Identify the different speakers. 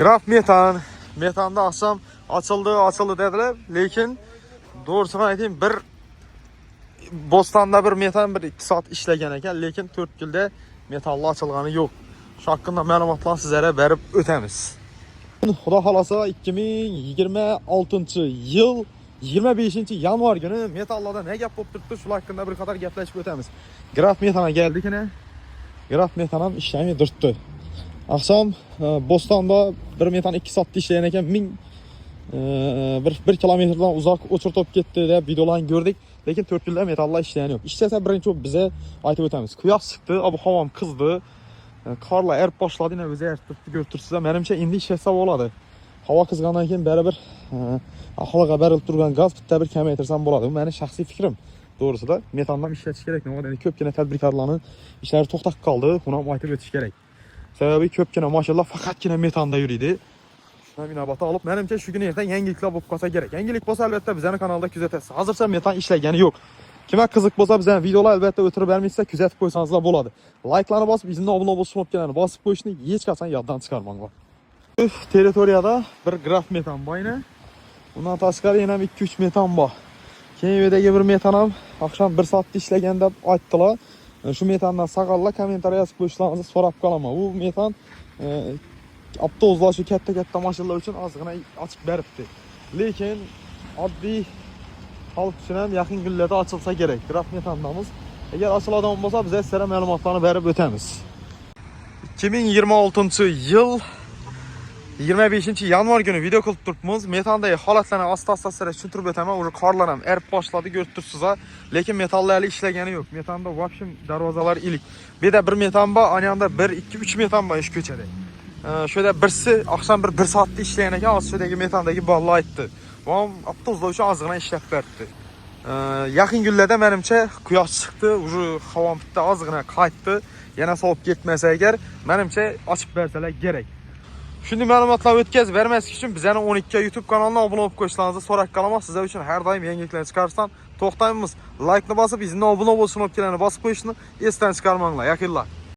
Speaker 1: Graf metan. Metanda akşam açıldı dediler. Lekin doğrusunu aytayım, bir Bostanda bir metan bir 2 saat işlegen ekan, lekin 4 yilda metalli açılgani yo'q. Şu hakkında ma'lumotlarni sizlere berib o'tamiz. Xudo xolasa 2026 yil 25 yanvar günü metallarda ne gap bo'lib turibdi, shular hakkında bir qator gaplashib o'tamiz. Graf metana geldik yine. Graf metanam ishlamay turibdi. Akşam Bostanda bir metan 2 saatda ishlagan ekan, 1 kilometrdan uzoq o'chirtib ketdi deb videolarni ko'rdik. Lekin 4 yilda metallar ishlagani yo'q. Ishlasa birinchi bize aytib o'tamiz. Quyosh chiqdi, ob havom qizdi. Qarlar erib boshladi, yana o'zi erib turibdi, ko'rib turibsizlar. Menimcha endi ishlasa bo'ladi. Havo qizgandan keyin baribir aholiga berilib turgan gaz bitta bir kamaytirsam bo'ladi. Bu mening shaxsiy fikrim. To'g'risida metandan ishlatish kerak. Nima endi ko'pgina tadbirkorlarning ishlari to'xtab qoldi. Buni ham aytib o'tish kerak. Sababi ko'pgina mashinalar faqatgina metanda yuriydi. Shuna inobatga olib, menimcha shu kuni ertaga yangiliklar bo'lib qolsa kerak. Yangilik bo'lsa albatta bizning kanalda kuzatasiz. Hozircha metan ishlagani yo'q. Kimga qiziq bo'lsa bizning videolar albatta o'tirib bermaysiz, kuzatib qo'ysangizlar bo'ladi. Like'larni bosib, bizning obuna bo'lish knopkalarini bosib qo'yishni hech qachon yoddan chiqarmanglar. Territoriyada bir graf metan bor edi. Undan tashqari yana 2-3 metan bor. Keyingi bir metan ham akşam 1 soatda ishlagan deb aytdilar. Şu metandan sağallar kommentariy yozib qo'yishlaringizni so'rab qolaman. Bu metan avtobuslar shu katta mashinalar uchun ozgina ochib beribdi. Lekin oddiy xalq uchun ham yaqin kunlarda ochilsa kerak. Graf metandamiz. Agar ochiladigan bo'lsa, biz sizlarga ma'lumotlarni berib o'tamiz. 2026 yil 25 yanvar günü video qilib turibmiz. Metandagi holatlarni asta-asta sizlarga tushuntirib o'taman. Uje qorlar ham erib boshladi, ko'rib turibsizlar. Lekin metallar ishlagani yo'q. Metanda vobshim darvozalar ilik. Bu yerda bir metan bor, aniyanda 1, 2, 3 metan bor ish ko'chada. Şu yerda birsi akşam 1 soatda ishlagan ekan, oshidagi metandagi bolalar aytdi. Bu ham avtobuslar uchun ozgina ishlab berdi. Yaqin kunlarda menimcha quyosh chiqdi, uje havom bitta ozgina qaytdi. Yana sovib ketmasa agar, menimcha ochib bersalar kerak. Shunday ma'lumotlar o'tkazib bermaslik uchun bizning 12 YouTube kanalına obuna bo'lib qo'yishlaringizni so'rab qolaman. Sizlar uchun har doim yangiliklar chiqarishdan to'xtaymiz. Like ni bosib, bizning obuna bo'lish knopkalarini bosib qo'yishni esdan chiqarmanglar. Yaqinlar.